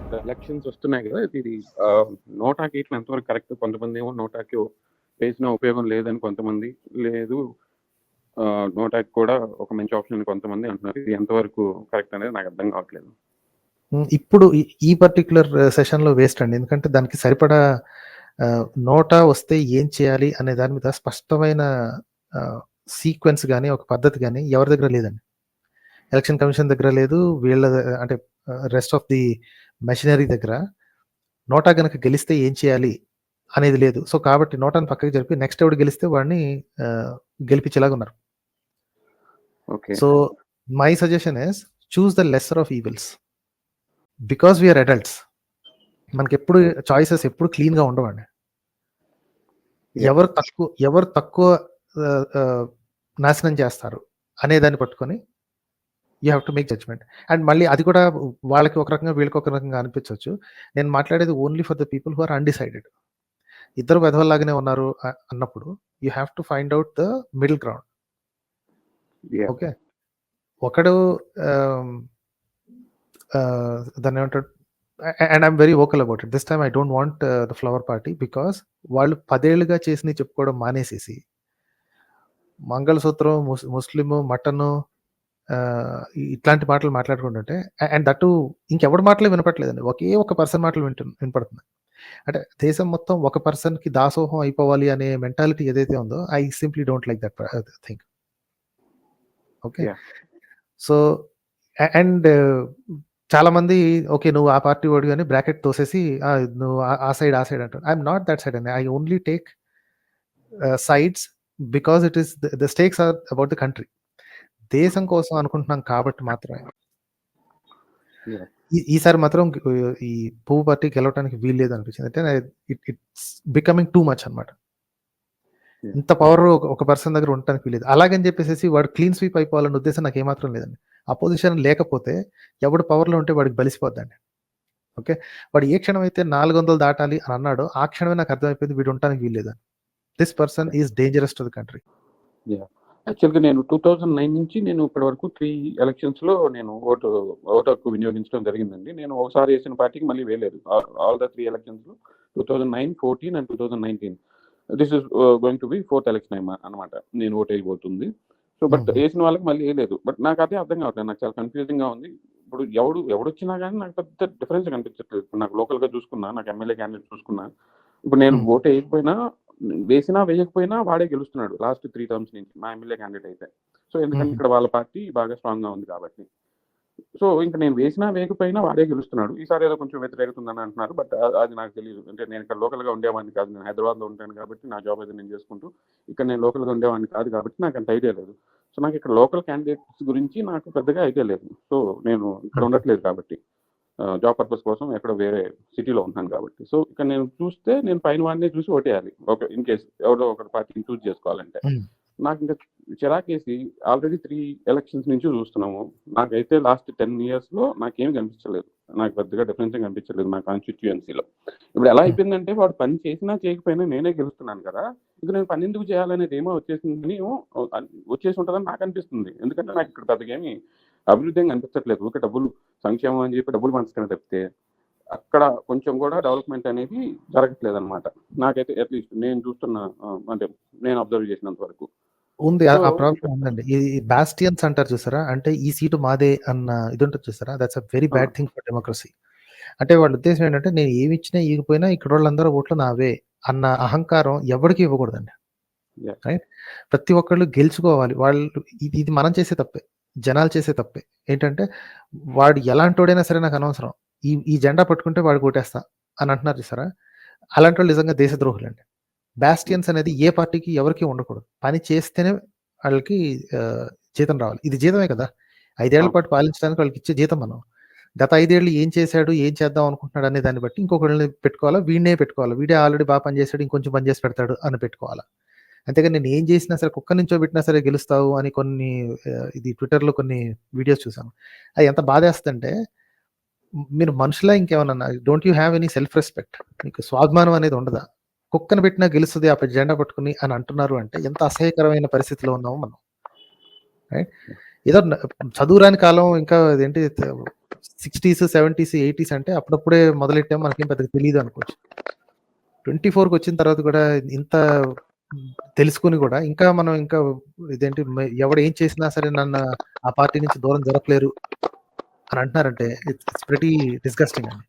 ఇప్పుడు ఎలక్షన్స్ వస్తున్నాయి కదా! ఇది నోటాకి ఇట్లా ఎంతవరకు కరెక్ట్? కొంతమందేమో నోటాకి వేసినా ఉపయోగం లేదని కొంతమంది, లేదు నోటాకి కూడా ఒక మంచి ఆప్షన్ అని కొంతమంది అంటున్నారు. ఇది ఎంతవరకు కరెక్ట్ అనేది నాకు అర్థం కావట్లేదు. ఇప్పుడు ఈ పర్టిక్యులర్ సెషన్‌లో వేస్ట్ అండి. ఎందుకంటే దానికి సరిపడా నోటా వస్తే ఏం చేయాలి అనే దాని మీద స్పష్టమైన సీక్వెన్స్ గాని, ఒక పద్ధతి గాని ఎవరి దగ్గర లేదండి. ఎలక్షన్ కమిషన్ దగ్గర లేదు. వీళ్ళ అంటే రెస్ట్ ఆఫ్ ది మెషినరీ దగ్గర నోటా గనక గెలిస్తే ఏం చేయాలి అనేది లేదు. సో, కాబట్టి నోటాని పక్కకి జరిపి నెక్స్ట్ ఎవడు గెలిస్తే వాడిని గెలిపించేలాగా ఉన్నారు. Okay. So, my suggestion is choose the lesser of evils. Because we are adults. మనకెప్పుడు చాయిసెస్ ఎప్పుడు క్లీన్‌గా ఉండవండి. ఎవరు తక్కువ నాశనం చేస్తారు అనే దాన్ని పట్టుకొని you have to make judgement. And మళ్ళీ అది కూడా వాళ్ళకి ఒక రకంగా, వీళ్ళకి ఒక రకంగా అనిపించొచ్చు. నేను మాట్లాడేది only for the people who are undecided. ఇద్దరు వెధవల్లాగానే ఉన్నారు అన్నప్పుడు you have to find out the middle ground. Okay. ఒకడు దాన్ని ఏమంటాడు, and I'm very vocal about it. This time I don't want the flower party. Because వాళ్ళు 10 ఏళ్లుగా చేసినవి చెప్పుకోవడం మానేసేసి మంగళసూత్రం, ముస్లిము, మటను ఇట్లాంటి మాటలు మాట్లాడుకుంటుంటే, అండ్ దట్టు ఇంకెవరి మాటలే వినపట్లేదండి. ఒకే ఒక పర్సన్ మాటలు వినపడుతుంది. అంటే దేశం మొత్తం ఒక పర్సన్‌కి దాసోహం అయిపోవాలి అనే మెంటాలిటీ ఏదైతే ఉందో, I simply don't like that thing. Okay. So and చాలా మంది ఓకే నువ్వు ఆ పార్టీ వాడివి అని బ్రాకెట్ తోసేసి నువ్వు ఆ సైడ్ అంటారు. ఐఎమ్ నాట్ దట్ సైడ్ అండి. I only take sides because it is the stakes are about the country. దేశం కోసం అనుకుంటున్నాం కాబట్టి మాత్రమే. ఈసారి మాత్రం ఈ పువ్వు పార్టీ గెలవడానికి వీల్లేదు అనిపించింది. అంటే ఇట్స్ బికమింగ్ టూ మచ్ అనమాట. ఇంత పవర్ ఒక పర్సన్ దగ్గర ఉండటానికి వీలేదు. అలాగని చెప్పేసి వాడు క్లీన్ స్వీప్ అయిపోవాలన్న ఉద్దేశం నాకు ఏమాత్రం లేదండి. అపోజిషన్ లేకపోతే ఎవడు పవర్లో ఉంటే వాడికి బలిసిపోద్దండి. ఓకే. వాడు ఏ క్షణం అయితే 400 దాటాలి అని అన్నాడో ఆ క్షణమే నాకు అర్థమైపోయింది వీడు ఉండటానికి వీల్లేదని. This person is dangerous to the country. యాక్చువల్గా నేను 2009 నుంచి నేను ఇప్పటి వరకు 3 ఎలక్షన్స్లో నేను ఓటు హక్కు వినియోగించడం జరిగిందండి. నేను ఒకసారి వేసిన పార్టీకి మళ్ళీ వేయలేదు. ఆల్ ద 3 ఎలక్షన్స్లో 2009, 14 and 2019. This is going to be 4th election అనమాట నేను ఓటు వేయబోతుంది. సో బట్ వేసిన వాళ్ళకి మళ్ళీ వేయలేదు. బట్ నాకు అదే అర్థం కావట్లేదు. నాకు చాలా కన్ఫ్యూజింగ్గా ఉంది. ఇప్పుడు ఎవడొచ్చినా కానీ నాకు పెద్ద డిఫరెన్స్ కనిపించట్లేదు. ఇప్పుడు నాకు లోకల్గా చూసుకున్నా, నాకు ఎమ్మెల్యే క్యాండిడేట్ చూసుకున్నా, ఇప్పుడు నేను ఓటు వేయకపోయినా, వేసినా వేయకపోయినా వాడే గెలుస్తున్నాడు లాస్ట్ 3 టర్మ్స్ నుంచి మా ఎమ్మెల్యే క్యాండిడేట్ అయితే. సో ఎందుకంటే ఇక్కడ వాళ్ళ పార్టీ బాగా స్ట్రాంగ్గా ఉంది కాబట్టి. సో ఇంకా నేను వేసినా వేయకపోయినా వాడే గెలుస్తున్నాడు. ఈసారి ఏదో కొంచెం వ్యతిరేకత ఉందని అంటున్నారు. బట్ అది నాకు తెలియదు. అంటే నేను ఇక్కడ లోకల్గా ఉండేవాడిని కాదు. నేను హైదరాబాద్లో ఉంటాను కాబట్టి నా జాబ్ అయితే నేను చేసుకుంటూ, ఇక్కడ నేను లోకల్గా ఉండేవాడిని కాదు కాబట్టి నాకు అంత ఐడియా లేదు. సో నాకు ఇక్కడ లోకల్ క్యాండిడేట్స్ గురించి నాకు పెద్దగా ఐడియా లేదు. సో నేను ఇక్కడ ఉండట్లేదు కాబట్టి, జాబ్ పర్పస్ కోసం ఎక్కడ వేరే సిటీలో ఉన్నాను కాబట్టి. సో ఇక్కడ నేను చూస్తే నేను పైన వాడినే చూసి ఓటేయాలి. ఓకే, ఇన్ కేసు ఎవరో ఒక పార్టీని చూస్ చేసుకోవాలంటే. నాకు ఇంకా చిరాకేసి ఆల్రెడీ 3 ఎలక్షన్స్ నుంచి చూస్తున్నాము. నాకైతే లాస్ట్ 10 yearsలో నాకేమి కనిపించలేదు. నాకు పెద్దగా డిఫరెన్స్ కనిపించలేదు నా కాన్స్టిట్యుయెన్సీలో. ఇప్పుడు ఎలా అయిపోయిందంటే వాడు పని చేసినా చేయకపోయినా నేనే గెలుస్తున్నాను కదా, ఇది నేను పని ఎందుకు చేయాలనేది ఏమో వచ్చేసి ఉంటుందని నాకు అనిపిస్తుంది. ఎందుకంటే నాకు ఇక్కడ పెద్దగా ఏమి అభివృద్ధి కనిపించట్లేదు. ఒక డబ్బులు సంక్షేమం అని చెప్పి డబ్బులు పంచుకుని తప్పితే అక్కడ కొంచెం కూడా డెవలప్మెంట్ అనేది జరగట్లేదు అనమాట. నాకైతే అట్లీస్ట్ నేను చూస్తున్న, అంటే నేను అబ్జర్వ్ చేసినంత వరకు ఉంది. ఆ ప్రాబ్లం ఉందండి. ఈ బాస్టియన్స్ అంటారు చూసారా, అంటే ఈ సీటు మాదే అన్న ఇది ఉంటుంది చూసారా, that's a very bad thing for democracy. అంటే వాళ్ళ ఉద్దేశం ఏంటంటే నేను ఏమి ఇచ్చినా ఇవ్వకపోయినా ఇక్కడ వాళ్ళందరూ ఓట్లు నావే అన్న అహంకారం ఎవరికి ఇవ్వకూడదండి. రైట్. ప్రతి ఒక్కళ్ళు గెలుచుకోవాలి. వాళ్ళు ఇది మనం చేసే తప్పే, జనాలు చేసే తప్పే. ఏంటంటే వాడు ఎలాంటోడైనా సరే నాకు అనవసరం, ఈ జెండా పట్టుకుంటే వాడు కొట్టేస్తా అని అంటున్నారు చూసారా, అలాంటి వాళ్ళు నిజంగా దేశద్రోహులండి. బాస్టియన్స్ అనేది ఏ పార్టీకి ఎవరికి ఉండకూడదు. పని చేస్తేనే వాళ్ళకి జీతం రావాలి. ఇది జీతమే కదా, 5 ఏళ్ల పాటు పాలించడానికి వాళ్ళకి ఇచ్చే జీతం. మనం గత 5 ఏళ్ళు ఏం చేశాడు, ఏం చేద్దాం అనుకుంటున్నాడు అనే దాన్ని బట్టి ఇంకొకళ్ళని పెట్టుకోవాలా, వీడినే పెట్టుకోవాలా, వీడే ఆల్రెడీ బాగా పని చేశాడు ఇంకొంచెం పని చేసి పెడతాడు అని పెట్టుకోవాలా. అంతేగాని నేను ఏం చేసినా సరే కుక్క నుంచో పెట్టినా సరే గెలుస్తావు అని కొన్ని ఇది ట్విట్టర్లో కొన్ని వీడియోస్ చూసాను. అది ఎంత బాధేస్తుందంటే, మీరు మనుషులా ఇంకేమన్నా, don't you have any self respect? మీకు స్వాభిమానం అనేది ఉండదా? కుక్కను పెట్టినా గెలుస్తుంది ఆ జెండా పట్టుకుని అని అంటున్నారు అంటే ఎంత అసహ్యకరమైన పరిస్థితిలో ఉన్నాము మనం. రైట్. ఏదో చదువురాని కాలం ఇంకా అదేంటి 60s, 70s, 80s అంటే అప్పుడప్పుడే మొదలెట్టాం, మనకేం పెద్దగా తెలీదు అనుకోవచ్చు. 24కి వచ్చిన తర్వాత కూడా ఇంత తెలుసుకుని కూడా ఇంకా మనం ఇంకా ఇదేంటి ఎవడు ఏం చేసినా సరే నన్ను ఆ పార్టీ నుంచి దూరం జరపలేరు అని అంటున్నారంటే ఇట్స్ ప్రెటీ డిస్గస్టింగ్ అండి.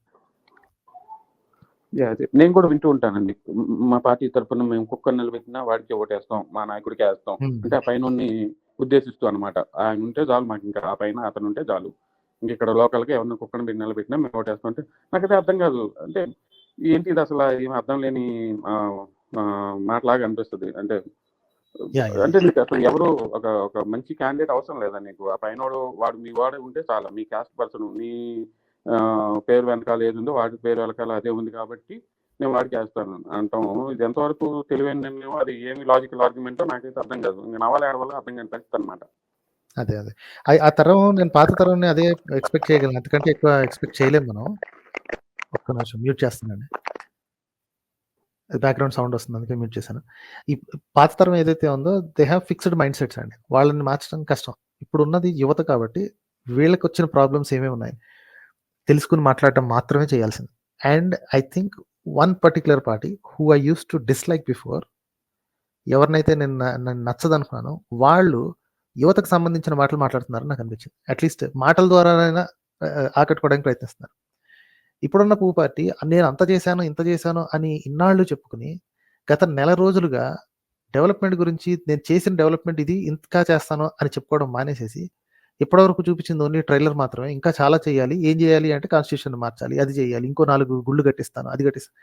అదే నేను కూడా వింటూ ఉంటానండి. మా పార్టీ తరఫున మేము కుక్కర్ నిలబెట్టినా వాడికి ఓటేస్తాం, మా నాయకుడికి వేస్తాం అంటే ఆ పైన ఉద్దేశిస్తూ అనమాట. ఆయన ఉంటే చాలు మాకు, ఇంకా ఆ పైన అతను ఉంటే చాలు, ఇంక ఇక్కడ లోకల్గా ఎవరిని కుక్కర్ని పెట్టి నిలబెట్టినా మేము ఓటేస్తాం అంటే నాకైతే అర్థం కాదు. అంటే ఏంటి ఇది అసలు ఏం అర్థం లేని మాటలాగా అనిపిస్తుంది. అంటే అంటే నీకు అసలు ఎవరు ఒక మంచి క్యాండిడేట్ అవసరం లేదా నీకు? ఆ పైన వాడు మీ వాడు ఉంటే చాలా, మీ క్యాస్ట్ పర్సన్, మీ పేరు వెనకాల ఏది ఉందో వాడి పేరు వెనకాల అదే ఉంది కాబట్టి నేను వాడికి వేస్తాను అంటాం. ఇది ఎంతవరకు తెలివైన నిర్ణయం, అది ఏమి లాజికల్ ఆర్గ్యుమెంటో నాకైతే అర్థం కాదు. ఇంకా నవ్వాలి ఏడవల్ల అర్థం కాని పరిస్థితి అనమాట. అదే ఆ తరం, నేను పాత తరం అదే ఎక్స్పెక్ట్ చేయగలను, ఎందుకంటే ఎక్కువ ఎక్స్పెక్ట్ చేయలేము మనం. ఒక్క నిమిషం మ్యూట్ చేస్తున్నాండి, బ్యాక్గ్రౌండ్ సౌండ్ వస్తుంది అందుకే మ్యూట్ చేశాను. ఈ పాత తరం ఏదైతే ఉందో they have fixed mind sets అండి, వాళ్ళని మార్చడం కష్టం. ఇప్పుడు ఉన్నది యువత కాబట్టి వీళ్ళకి వచ్చిన ప్రాబ్లమ్స్ ఏమేమి ఉన్నాయి తెలుసుకుని మాట్లాడటం మాత్రమే చేయాల్సింది. And I think one particular party who I use to dislike before, ఎవరినైతే నన్ను నచ్చదనుకున్నాను వాళ్ళు యువతకు సంబంధించిన మాటలు మాట్లాడుతున్నారు నాకు అనిపించింది. అట్లీస్ట్ మాటల ద్వారానైనా ఆకట్టుకోవడానికి ప్రయత్నిస్తున్నారు. ఇప్పుడున్న పువ్వు పార్టీ నేను అంత చేశాను ఇంత చేశాను అని ఇన్నాళ్ళు చెప్పుకుని గత నెల రోజులుగా డెవలప్మెంట్ గురించి, నేను చేసిన డెవలప్మెంట్ ఇది ఇంకా చేస్తాను అని చెప్పుకోవడం మానేసేసి ఇప్పటివరకు చూపించింది ఓన్లీ ట్రైలర్ మాత్రమే. ఇంకా చాలా చేయాలి, ఏం చేయాలి అంటే కాన్స్టిట్యూషన్ మార్చాలి, అది చేయాలి, ఇంకో 4 గుళ్ళు కట్టిస్తాను, అది కట్టిస్తాను.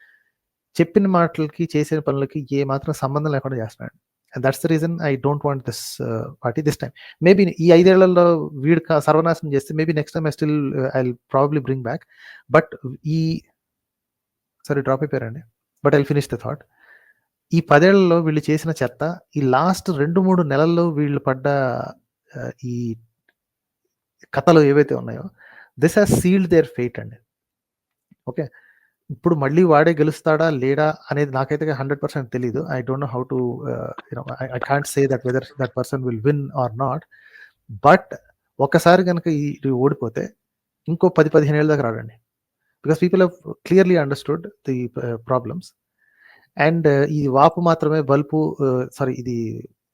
చెప్పిన మాటలకి చేసిన పనులకి ఏ మాత్రం సంబంధం లేకుండా చేస్తున్నాడు. And that's the reason I don't want this party this time. Maybe ఈ 5 ఏళ్లలో వీడు సర్వనాశనం చేస్తే maybe next time I probably bring back. But సరే డ్రాప్ అయిపోయారండి, but I finish the thought. ఈ 10 ఏళ్లలో వీళ్ళు చేసిన చెత్త, ఈ లాస్ట్ 2-3 నెలల్లో వీళ్ళు పడ్డ ఈ కథలు ఏవైతే ఉన్నాయో, this has sealed their fate అండి. ఓకే, ఇప్పుడు మళ్ళీ వాడే గెలుస్తాడా లేడా అనేది నాకైతే 100% తెలీదు. I don't know how to I can't say that whether that person will win or not. But ఒక్కసారి కనుక ఇది ఓడిపోతే ఇంకో 10-15 ఏళ్ళ దాకా రాడండి. Because people have clearly understood the problems. And ఇది వాపు మాత్రమే బలుపు, సారీ ఇది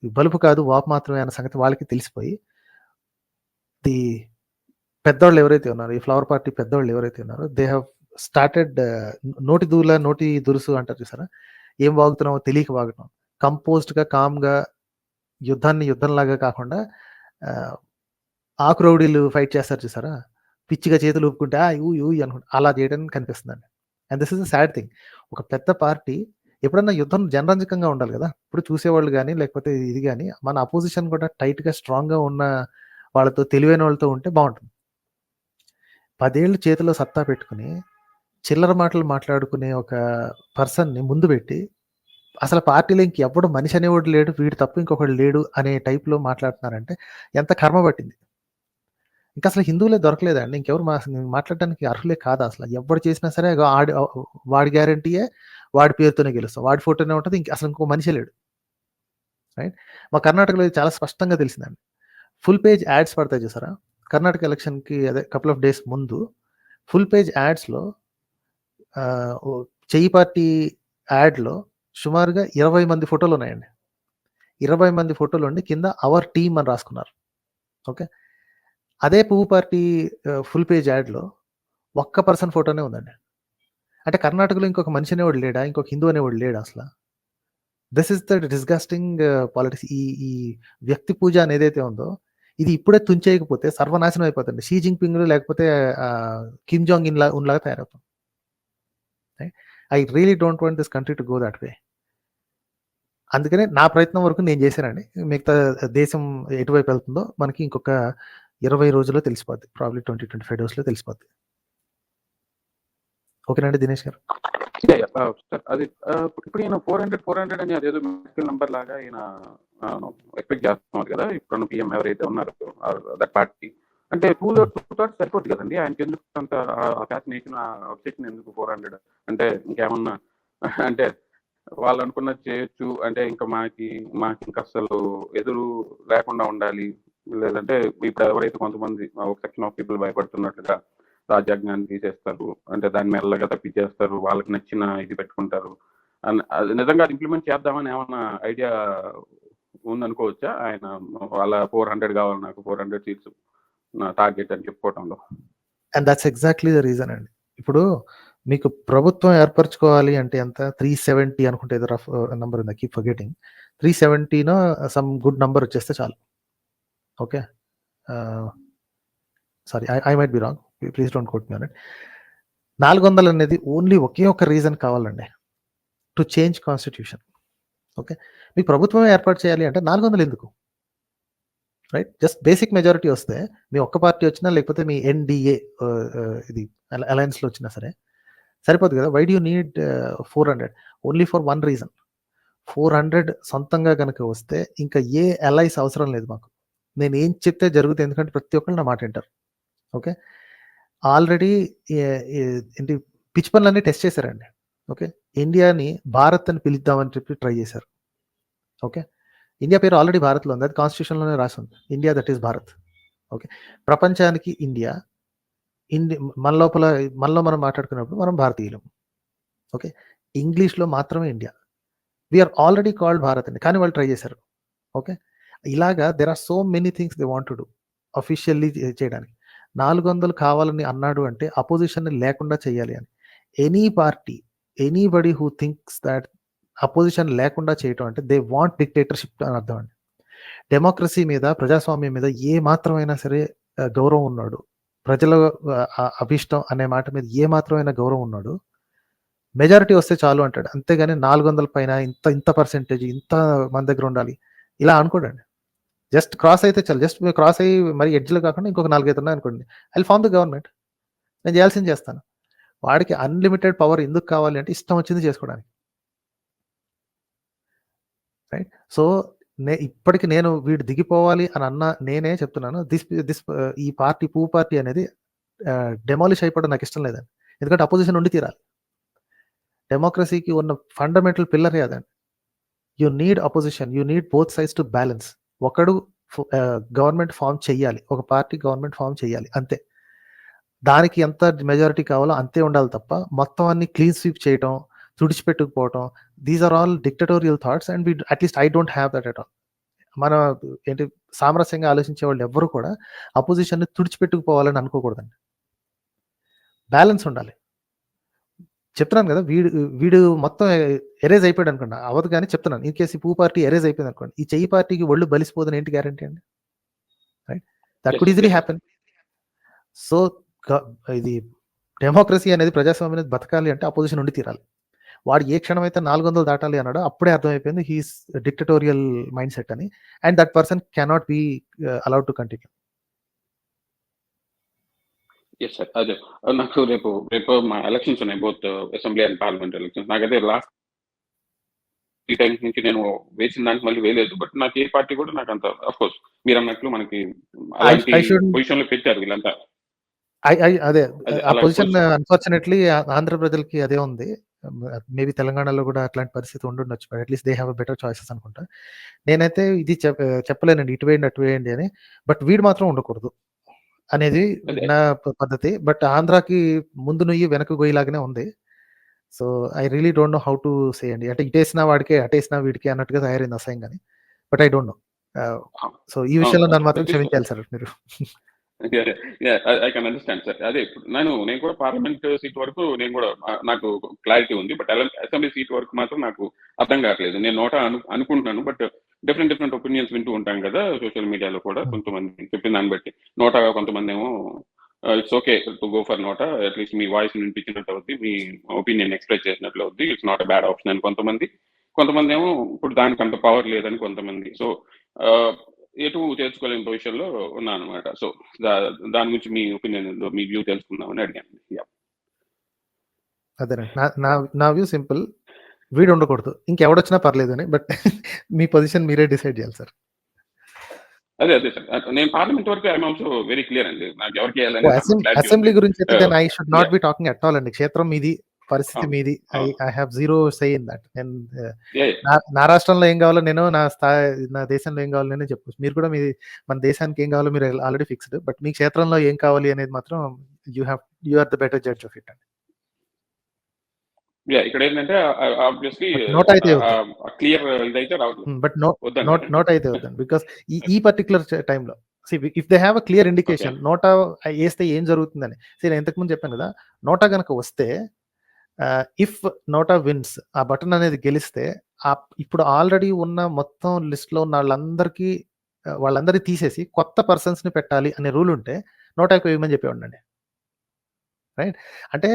బలుపు కాదు వాపు మాత్రమే అన్న సంగతి వాళ్ళకి తెలిసిపోయి ది పెద్దవాళ్ళు ఎవరైతే ఉన్నారో, ఈ ఫ్లవర్ పార్టీ పెద్దవాళ్ళు ఎవరైతే ఉన్నారో, దే హ్యావ్ స్టార్టెడ్ నోటి దురుసు అంటారు చూసారా, ఏం వాగుతున్నామో తెలియక వాగటం, కంపోజ్డ్గా కామ్గా యుద్ధాన్ని యుద్ధంలాగా కాకుండా ఆకు రౌడీలు ఫైట్ చేస్తారు చూసారా, పిచ్చిగా చేతులు ఊపుకుంటే యూ అనుకుంటా అలా చేయడానికి కనిపిస్తుందండి. And this is a sad thing. ఒక పెద్ద పార్టీ ఎప్పుడన్నా యుద్ధం జనరంజకంగా ఉండాలి కదా, ఇప్పుడు చూసేవాళ్ళు కానీ లేకపోతే ఇది కానీ మన అపోజిషన్ కూడా టైట్గా స్ట్రాంగ్గా ఉన్న వాళ్ళతో, తెలివైన వాళ్ళతో ఉంటే బాగుంటుంది. 10 ఏళ్ళు చేతిలో సత్తా పెట్టుకుని చిల్లర మాటలు మాట్లాడుకునే ఒక పర్సన్ని ముందు పెట్టి అసలు పార్టీలో ఇంకెవ్వడు మనిషి అనేవాడు లేడు, వీడు తప్ప ఇంకొకడు లేడు అనే టైప్లో మాట్లాడుతున్నారంటే ఎంత కర్మ పట్టింది. ఇంకా అసలు హిందువులే దొరకలేదండి, ఇంకెవరు మాట్లాడడానికి అర్హులే కాదు అసలు. ఎవరు చేసినా సరే వాడి గ్యారంటీయే, వాడి పేరుతోనే గెలుస్తాం, వాడి ఫోటోనే ఉంటుంది, అసలు ఇంకో మనిషి లేడు. రైట్, మా కర్ణాటకలో చాలా స్పష్టంగా తెలిసిందండి. ఫుల్ పేజ్ యాడ్స్ పడతాయి చూసారా, కర్ణాటక ఎలక్షన్కి అదే కపుల్ ఆఫ్ డేస్ ముందు ఫుల్ పేజ్ యాడ్స్లో చెయ్యి పార్టీ యాడ్లో సుమారుగా 20 మంది ఫోటోలు ఉన్నాయండి. 20 మంది ఫోటోలు ఉండి కింద అవర్ టీమ్ అని రాసుకున్నారు. ఓకే, అదే పువ్వు పార్టీ ఫుల్ పేజ్ యాడ్లో ఒక్క పర్సన్ ఫోటోనే ఉందండి. అంటే కర్ణాటకలో ఇంకొక మనిషి అనేవాడు లేడా, ఇంకొక హిందూ అనేవాడు లేడా అసలు? This is the disgusting politics. ఈ వ్యక్తి పూజ అని ఏదైతే ఉందో, ఇది ఇప్పుడే తుంచేయకపోతే సర్వనాశనం అయిపోతుంది. షీ జింగ్పింగ్ లేకపోతే కిమ్ జాంగ్ ఇన్ లాగా తయారవుతాం. I really don't want this country to go that way. అందుకనే నా ప్రయత్నం వరకు నేను చేశానండి. మిగతా దేశం ఎటువైపు వెళ్తుందో మనకి ఇంకొక 20 రోజుల్లో తెలిసిపోద్ది, ప్రాబ్లీ 20-25 డేస్లో తెలిసిపోద్ది. ఓకేనండి దినేష్ గారు? అది ఇప్పుడు ఈయన 400 అని అదేదో నంబర్ లాగా ఈయన ఎక్స్పెక్ట్ చేస్తున్నారు కదా ఇప్పుడు పిఎం ఎవరైతే ఉన్నారో దట్ పార్టీ. అంటే 2 థర్డ్స్ సరిపోద్ది కదండి ఆయనకి, ఎందుకు అంత ఫ్యాసినేషన్, అబ్సెషన్ ఎందుకు 400? అంటే ఇంకేమన్నా అంటే వాళ్ళు అనుకున్నది చేయొచ్చు అంటే ఇంకా మాకు ఇంకా అసలు ఎదురు లేకుండా ఉండాలి, లేదంటే ఇప్పుడు ఎవరైతే కొంతమంది ఒక సెక్షన్ ఆఫ్ పీపుల్ భయపడుతున్నట్టుగా రాజ్యాంగాన్ని తీసేస్తారు, అంటే దాన్ని మెల్లగా తప్పించేస్తారు, వాళ్ళకి నచ్చిన ఇది పెట్టుకుంటారు అది నిజంగా ఇంప్లిమెంట్ చేద్దామని ఏమన్నా ఐడియా ఉందనుకోవచ్చా ఆయన? వాళ్ళ 400 కావాలి, నాకు 400 సీట్స్ నా టార్గెట్ అని చెప్పుకోవటంలో. And that's exactly the reason అండి. ఇప్పుడు మీకు ప్రభుత్వం ఏర్పరచుకోవాలి అంటే ఎంత 370 అనుకుంటే ఏదో రఫ్ నంబర్ ఉంది, కీప్ ఫర్గెటింగ్. 370నో సమ్ గుడ్ నంబర్ వచ్చేస్తే చాలు. Okay, sorry I might be wrong, please don't quote me on it. 400 అనేది ఓన్లీ ఒకే ఒక రీజన్ కావాలండి, టు చేంజ్ కాన్స్టిట్యూషన్. ఓకే, మీకు ప్రభుత్వమే ఏర్పాటు చేయాలి అంటే 400 ఎందుకు? రైట్, జస్ట్ బేసిక్ మెజారిటీ వస్తే మీ ఒక్క పార్టీ వచ్చినా లేకపోతే మీ ఎన్డీఏ ఇది అలయన్స్లో వచ్చినా సరే సరిపోదు కదా. Why do you need 400? Only for one reason. 400 సొంతంగా కనుక వస్తే ఇంకా ఏ అలైస్ అవసరం లేదు మాకు. నేను ఏం చెప్తే జరుగుతుంది, ఎందుకంటే ప్రతి ఒక్కరు నా మాట వింటారు. ఓకే, ఆల్రెడీ ఏంటి పిచ్ పనులన్నీ టెస్ట్ చేశారండి. ఓకే, ఇండియాని భారత్ అని పిలుద్దామని చెప్పి ట్రై చేశారు. ఓకే, ఇండియా పేరు ఆల్రెడీ భారత్లో ఉంది, అది కాన్స్టిట్యూషన్లోనే రాసి ఉంది, India that is Bharat. Okay, ప్రపంచానికి ఇండియా మనలో మనం మాట్లాడుకున్నప్పుడు మనం భారతీయులం. ఓకే, ఇంగ్లీష్లో మాత్రమే India, we're already called Bharat అండి, కానీ వాళ్ళు ట్రై చేశారు. ఓకే, ఇలాగా there are so many things they want to do officially చేయడానికి. 400 కావాలని అన్నాడు అంటే అపోజిషన్ లేకుండా చేయాలి అని. Any party, anybody who thinks that opposition లేకుండా చేయటం అంటే దే వాంట్ డిక్టేటర్షిప్ అని అర్థం అండి. డెమోక్రసీ మీద, ప్రజాస్వామ్యం మీద ఏ మాత్రమైనా సరే గౌరవం ఉన్నాడు, ప్రజల అభిష్టం అనే మాట మీద ఏ మాత్రమైన గౌరవం ఉన్నాడు, మెజారిటీ వస్తే చాలు అంటాడు. అంతేగాని 400 పైన ఇంత పర్సెంటేజ్ ఇంత మన దగ్గర ఉండాలి ఇలా అనుకోడండి. జస్ట్ క్రాస్ అయితే చాలు, జస్ట్ క్రాస్ అయ్యి మరి ఎడ్జ్లో కాకుండా ఇంకొక 4-5 ఉన్నాయి అనుకోండి, I will form the government, నేను చేయాల్సింది చేస్తాను. వాడికి అన్లిమిటెడ్ పవర్ ఎందుకు కావాలి అంటే ఇష్టం వచ్చింది చేసుకోవడానికి. రైట్, సో ఇప్పటికి నేను వీడు దిగిపోవాలి అని అన్న నేనే చెప్తున్నాను, ఈ పార్టీ పూ పార్టీ అనేది డెమాలిష్ అయిపోవడం నాకు ఇష్టం లేదండి. ఎందుకంటే అపోజిషన్ ఉండి తీరాలి. డెమోక్రసీకి ఉన్న ఫండమెంటల్ పిల్లరే అదండి. You need opposition, you need both sides to balance. ఒకడు గవర్నమెంట్ ఫామ్ చెయ్యాలి, ఒక పార్టీ గవర్నమెంట్ ఫామ్ చెయ్యాలి, అంతే. దానికి ఎంత మెజారిటీ కావాలో అంతే ఉండాలి తప్ప మొత్తం అన్ని క్లీన్ స్వీప్ చేయటం, తుడిచిపెట్టుకుపోవటం, these are all dictatorial thoughts and at least I don't have that at all. మన ఏంటి సామరస్యంగా ఆలోచించే వాళ్ళు ఎవ్వరు కూడా అపోజిషన్ని తుడిచిపెట్టుకుపోవాలని అనుకోకూడదండి. బ్యాలెన్స్ ఉండాలి. చెప్తున్నాను కదా, వీడు మొత్తం ఎరేజ్ అయిపోయాడు అనుకోండి, అవదు కానీ చెప్తున్నాను, ఇన్ కేసు ఈ పూ పార్టీ ఎరేజ్ అయిపోయింది అనుకోండి, ఈ చెయ్యి పార్టీకి ఒళ్ళు బలిసిపోదని ఏంటి గ్యారంటీ అండి? Right, that could easily happen. So ఇది డెమోక్రసీ అనేది, ప్రజాస్వామ్యం అనేది బతకాలి అంటే అపోజిషన్ ఉండి తీరాలి. వాడు ఏ క్షణం అయితే 400 దాటాలి అన్నాడో అప్పుడే అర్థమైపోయింది హీస్ డిక్టటోరియల్ మైండ్ సెట్ అని, and that person cannot be allowed to continue. Yes sir, అదే నాకు రేపు మా ఎలక్షన్స్ ఉన్నాయి, both assembly and parliament elections. నాకైతే లాస్ట్ ఈ టైం నుంచి నేను వేసిన దానికి మళ్ళీ వేయలేదు, బట్ నాకు ఏ పార్టీ కూడా నాకు అంత, అఫ్ కోర్స్ మీరు అన్నట్లు మనకి అలాంటి పొజిషన్ లో పెట్టారు వీళ్ళంతా. అదే ఆ పొజిషన్ అన్ఫార్చునేట్లీ ఆంధ్ర ప్రజలకి అదే ఉంది. మేబీ తెలంగాణలో కూడా అట్లాంటి పరిస్థితి ఉండుండొచ్చు, but at least they have better choices అనుకుంటా. నేనైతే ఇది చెప్పలేనండి ఇటు వేయండి అటు వేయండి అని, బట్ వీడు మాత్రం ఉండకూడదు అనేది నా పద్ధతి. బట్ ఆంధ్రాకి ముందు నుయ్యి వెనక గొయ్యిలాగానే ఉంది. So I really don't know how to say అండి, అంటే ఇటేసినా వాడికే అటేసినా వీడికే అన్నట్టుగా తయారైంది అసహ్యం కానీ, but I don't no. So ఈ విషయంలో నన్ను మాత్రం క్షమించాలి సార్ మీరు. I can understand sir. అదే ఇప్పుడు నేను కూడా పార్లమెంట్ సీట్ వరకు నేను కూడా నాకు క్లారిటీ ఉంది, బట్ అసెంబ్లీ సీట్ వరకు మాత్రం నాకు అర్థం కావట్లేదు. నేను నోటా అనుకుంటున్నాను, బట్ డిఫరెంట్ ఒపీనియన్స్ వింటూ ఉంటాం కదా సోషల్ మీడియాలో కూడా. కొంతమంది చెప్పిన దాన్ని బట్టి నోటా, కొంతమంది ఏమో it's okay to go for NOTA, at least మీ వాయిస్ వినిపించినట్టు అవుద్ది, మీ ఒపీనియన్ ఎక్స్ప్రెస్ చేసినట్లు అవుద్ది, it's not a bad option అని కొంతమంది ఏమో ఇప్పుడు దానికి అంత పవర్ లేదని కొంతమంది. సో ఎటు చేర్చుకోలేని పొజిషన్ లో ఉన్నా అనమాట. సో దాని గురించి మీ ఒపీనియన్, మీ వ్యూ తెలుసుకుందామని అడిగాను. అదేనండి, నా వ్యూ సింపుల్, వీడు ఉండకూడదు, ఇంకెవడొచ్చినా పర్లేదు అని. బట్ మీ పొజిషన్ మీరే డిసైడ్ చేయాలి సార్. అదే సార్, నేను పార్లమెంట్ వరకు ఐఎమ్ ఆల్సో వెరీ క్లియర్ అండి, నాకు ఎవరికి అసెంబ్లీ గురించి అయితే then I should not be talking at all అండి. క్షేత్రం మీది, పరిస్థితి మీది, I have zero say in that. నేను నా రాష్ట్రంలో ఏం కావాలో నేను, నా దేశంలో ఏం కావాలో నేనే చెప్పొచ్చు. మీరు కూడా మన దేశానికి ఏం కావాలో మీరు ఆల్రెడీ ఫిక్స్డ్, బట్ మీ క్షేత్రంలో ఏం కావాలి అనేది మాత్రం you are the better judge of it అండి. ఇక్కడ ఏంటంటే ఆబ్వియస్లీ నోట్ అయితే క్లియర్ ఇదైతే రావట్లేదు. బట్ నోట్ అయితే వద్దండి, బికాస్ ఈ పర్టికులర్ టైంలో if they have a clear indication NOTA వేస్తే ఏం జరుగుతుందని. నేను ఇంతకుముందు చెప్పాను కదా, నోటా కనుక వస్తే ఇఫ్ నోటా విన్స్, ఆ బటన్ అనేది గెలిస్తే ఇప్పుడు ఆల్రెడీ ఉన్న మొత్తం లిస్ట్లో ఉన్న వాళ్ళందరినీ తీసేసి కొత్త పర్సన్స్ ని పెట్టాలి అనే రూల్ ఉంటే నోటాకు వేయమని చెప్పేవాడినండి. రైట్, అంటే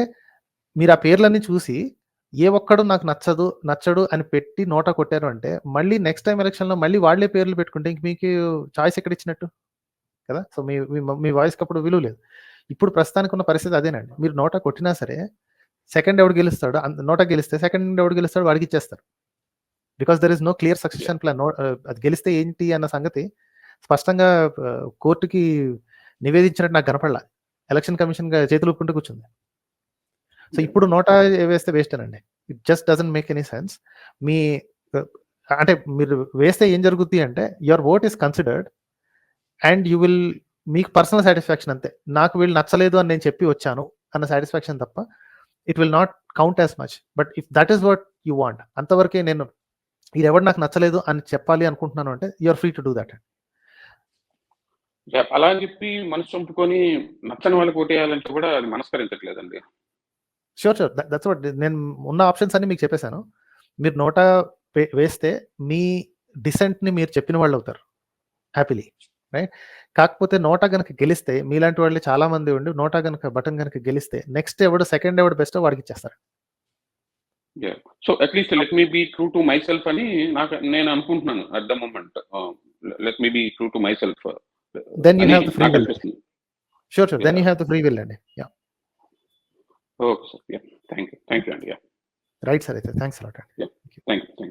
మీరు ఆ పేర్లన్నీ చూసి ఏ ఒక్కడు నాకు నచ్చడు అని పెట్టి నోటా కొట్టారు అంటే మళ్ళీ నెక్స్ట్ టైం ఎలక్షన్లో మళ్ళీ వాళ్లే పేర్లు పెట్టుకుంటే ఇంక మీకు చాయిస్ ఎక్కడ ఇచ్చినట్టు కదా. సో మీ వాయిస్కి అప్పుడు విలువ లేదు. ఇప్పుడు ప్రస్తుతానికి ఉన్న పరిస్థితి అదేనండి. మీరు నోటా కొట్టినా సరే సెకండ్ ఎవడు గెలుస్తాడు, నోటా గెలిస్తే సెకండ్ ఎవడు గెలుస్తాడు వాడికి ఇచ్చేస్తారు. Because there is no clear succession plan. అది గెలిస్తే ఏంటి అన్న సంగతి స్పష్టంగా కోర్టుకి నివేదించినట్టు నాకు కనపడలా. ఎలక్షన్ కమిషన్ చేతులు ఒప్పుకుంటూ కూర్చుంది. సో ఇప్పుడు నోటా వేస్తే వేస్ట్ అనండి. It just doesn't make any sense. అంటే మీరు వేస్తే ఏం జరుగుద్ది అంటే your vote is considered and you will, మీకు పర్సనల్ సాటిస్ఫాక్షన్ అంతే. నాకు వీళ్ళు నచ్చలేదు అని నేను చెప్పి వచ్చాను అన్న సాటిస్ఫాక్షన్ తప్ప it will not count as much. But if that is what you want, అంతవరకే నేను ఇది ఎవరు నాకు నచ్చలేదు అని చెప్పాలి అనుకుంటున్నాను అంటే you are free to do that. అలా అని చెప్పి మనసు చంపుకొని నచ్చని వాళ్ళకి ఓటేయాలంటే కూడా అది మనస్కరించట్లేదండి. Sure that's what. నేను ఉన్న ఆప్షన్స్ అన్ని మీకు చెప్పేశాను. మీరు నోటా వేస్తే మీ డిసెంట్ ని మీరు చెప్పిన వాళ్ళు అవుతారు హ్యాపీలీ, రైట్. కాకపోతే నోటా గనక గెలిస్తే మీలాంటి వాళ్ళు చాలా మంది ఉండి నోటా గనక బటన్ గనక గెలిస్తే నెక్స్ట్ ఎవడు సెకండ్ ఎవడు బెస్ట్ వాడికి ఇచ్చేస్తారు. So at least let me be true to myself అని నేను అనుకుంటున్నాను at the moment. Let me be true to myself. Then you have the free will. Sure then you have the free will అండి. Okay sir, thank you అండి. Right sir, అయితే thanks a lot అండి. Thank you.